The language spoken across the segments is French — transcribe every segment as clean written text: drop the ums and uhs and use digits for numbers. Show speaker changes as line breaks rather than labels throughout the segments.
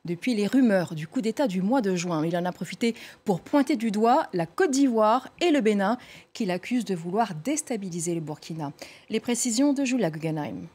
depuis les rumeurs du coup d'État du mois de juin. Il en a profité pour pointer du doigt la Côte d'Ivoire et le Bénin, qu'il accuse de vouloir déstabiliser le Burkina. Les précisions de Julia Guggenheim.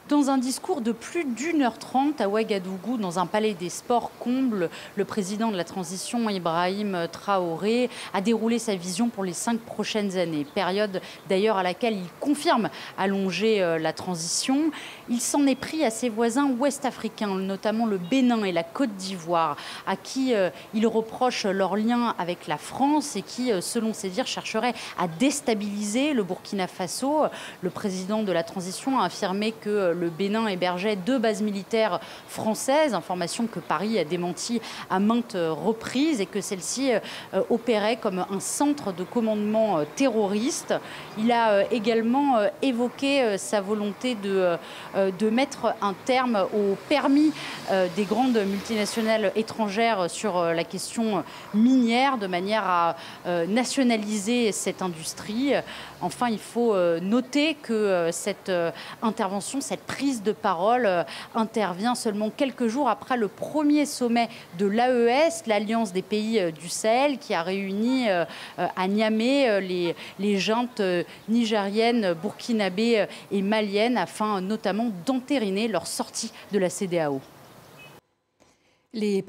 Dans un discours de plus d'1h30 à Ouagadougou, dans un palais des sports comble, le président de la transition, Ibrahim Traoré, a déroulé sa vision pour les 5 prochaines années. Période d'ailleurs à laquelle il confirme allonger la transition. Il s'en est pris à ses voisins ouest-africains, notamment le Bénin et la Côte d'Ivoire, à qui il reproche leur lien avec la France et qui, selon ses dires, chercherait à déstabiliser le Burkina Faso. Le président de la transition a affirmé que le Bénin hébergeait 2 bases militaires françaises, information que Paris a démentie à maintes reprises, et que celle-ci opérait comme un centre de commandement terroriste. Il a également évoqué sa volonté de mettre un terme au permis des grandes multinationales étrangères sur la question minière, de manière à nationaliser cette industrie. Enfin, il faut noter que cette intervention, cette prise de parole intervient seulement quelques jours après le premier sommet de l'AES, l'Alliance des pays du Sahel, qui a réuni à Niamey les juntes nigériennes, burkinabées et maliennes, afin notamment d'entériner leur sortie de la CEDEAO.
Les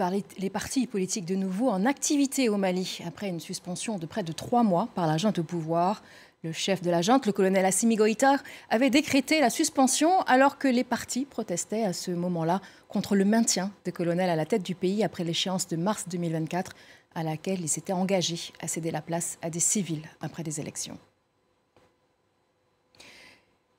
partis politiques de nouveau en activité au Mali, après une suspension de près de 3 mois par la junte au pouvoir. Le chef de la junte, le colonel Assimi Goïta, avait décrété la suspension alors que les partis protestaient à ce moment-là contre le maintien des colonels à la tête du pays après l'échéance de mars 2024, à laquelle ils s'étaient engagés à céder la place à des civils après des élections.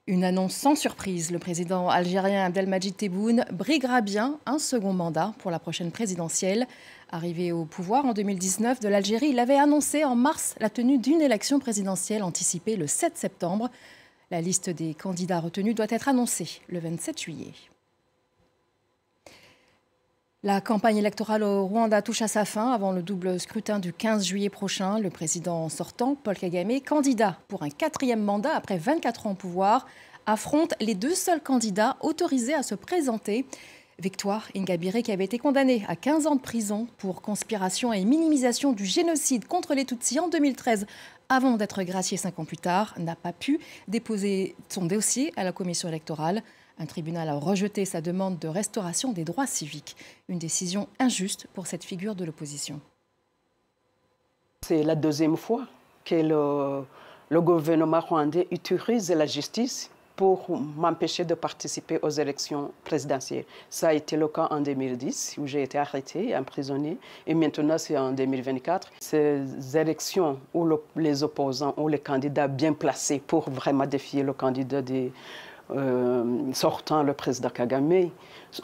Une annonce sans surprise, le président algérien Abdelmadjid Tebboune briguera bien un second mandat pour la prochaine présidentielle. Arrivé au pouvoir en 2019 de l'Algérie, il avait annoncé en mars la tenue d'une élection présidentielle anticipée le 7 septembre. La liste des candidats retenus doit être annoncée le 27 juillet. La campagne électorale au Rwanda touche à sa fin avant le double scrutin du 15 juillet prochain. Le président sortant, Paul Kagame, candidat pour un 4e mandat après 24 ans au pouvoir, affronte les 2 seuls candidats autorisés à se présenter. Victoire Ingabire, qui avait été condamné à 15 ans de prison pour conspiration et minimisation du génocide contre les Tutsis en 2013, avant d'être gracié 5 ans plus tard, n'a pas pu déposer son dossier à la commission électorale. Un tribunal a rejeté sa demande de restauration des droits civiques. Une décision injuste pour cette figure de l'opposition.
C'est la 2e fois que le gouvernement rwandais utilise la justice pour m'empêcher de participer aux élections présidentielles. Ça a été le cas en 2010, où j'ai été arrêtée, emprisonnée, et maintenant c'est en 2024. Ces élections où les opposants ou les candidats bien placés pour vraiment défier le candidat sortant, le président Kagame,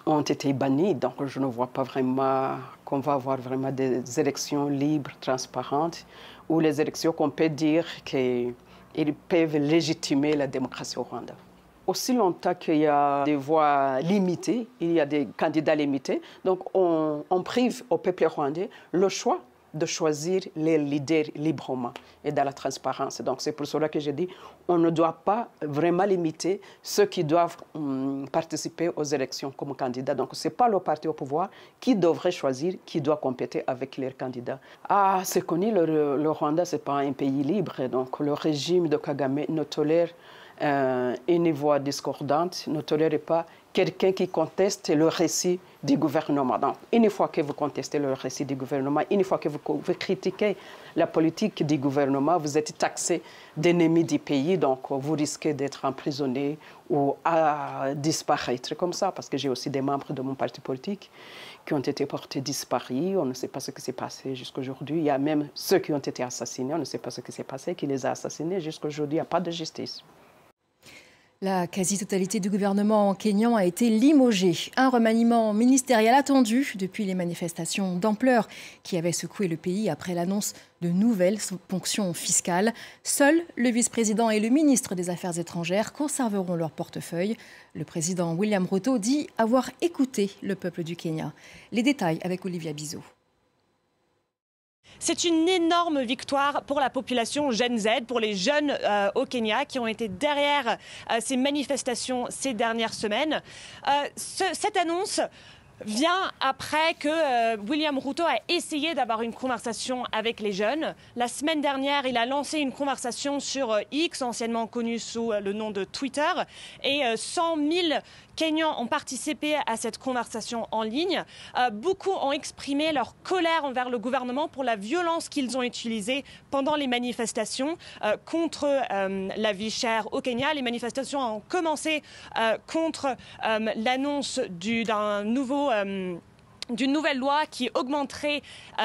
ont été bannis. Donc je ne vois pas vraiment qu'on va avoir vraiment des élections libres, transparentes, ou les élections qu'on peut dire qu'ils peuvent légitimer la démocratie au Rwanda. Aussi longtemps qu'il y a des voix limitées, il y a des candidats limités, donc on prive au peuple rwandais le choix de choisir les leaders librement et dans la transparence. Donc c'est pour cela que je dis on ne doit pas vraiment limiter ceux qui doivent participer aux élections comme candidats. Donc ce n'est pas le parti au pouvoir qui devrait choisir qui doit compéter avec leurs candidats. Ah, c'est connu, le Rwanda, ce n'est pas un pays libre. Donc le régime de Kagame ne tolère une voix discordante, ne tolère pas quelqu'un qui conteste le récit du gouvernement. Donc, une fois que vous contestez le récit du gouvernement, une fois que vous critiquez la politique du gouvernement, vous êtes taxé d'ennemi du pays, donc vous risquez d'être emprisonné ou à disparaître comme ça, parce que j'ai aussi des membres de mon parti politique qui ont été portés disparus, on ne sait pas ce qui s'est passé jusqu'à aujourd'hui. Il y a même ceux qui ont été assassinés, on ne sait pas ce qui s'est passé, qui les a assassinés. Jusqu'à aujourd'hui, il n'y a pas de justice.
La quasi-totalité du gouvernement kényan a été limogée. Un remaniement ministériel attendu depuis les manifestations d'ampleur qui avaient secoué le pays après l'annonce de nouvelles ponctions fiscales. Seuls le vice-président et le ministre des Affaires étrangères conserveront leur portefeuille. Le président William Ruto dit avoir écouté le peuple du Kenya. Les détails avec Olivia Bizot.
C'est une énorme victoire pour la population Gen Z, pour les jeunes au Kenya qui ont été derrière ces manifestations ces dernières semaines. Cette annonce vient après que William Ruto a essayé d'avoir une conversation avec les jeunes. La semaine dernière, il a lancé une conversation sur X, anciennement connu sous le nom de Twitter, et 100 000 Kenyans ont participé à cette conversation en ligne. Beaucoup ont exprimé leur colère envers le gouvernement pour la violence qu'ils ont utilisée pendant les manifestations contre la vie chère au Kenya. Les manifestations ont commencé contre l'annonce d'une nouvelle loi qui augmenterait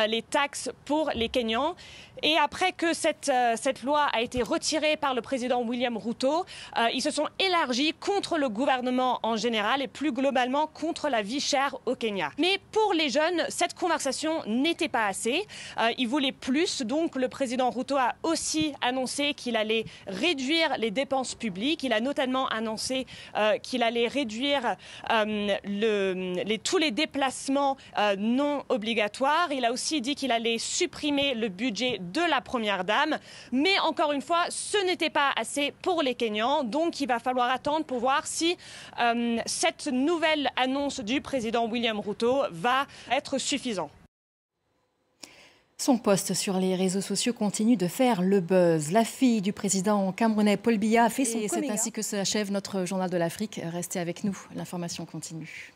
les taxes pour les Kenyans. Et après que cette loi a été retirée par le président William Ruto, ils se sont élargis contre le gouvernement en général et plus globalement contre la vie chère au Kenya. Mais pour les jeunes, cette conversation n'était pas assez. Ils voulaient plus, donc le président Ruto a aussi annoncé qu'il allait réduire les dépenses publiques. Il a notamment annoncé qu'il allait réduire tous les déplacements non obligatoires. Il a aussi dit qu'il allait supprimer le budget de la Première Dame. Mais encore une fois, ce n'était pas assez pour les Kenyans. Donc il va falloir attendre pour voir si cette nouvelle annonce du président William Ruto va être suffisante.
Son post sur les réseaux sociaux continue de faire le buzz. La fille du président camerounais Paul Biya a fait son coming. C'est ainsi que s'achève notre journal de l'Afrique. Restez avec nous, l'information continue.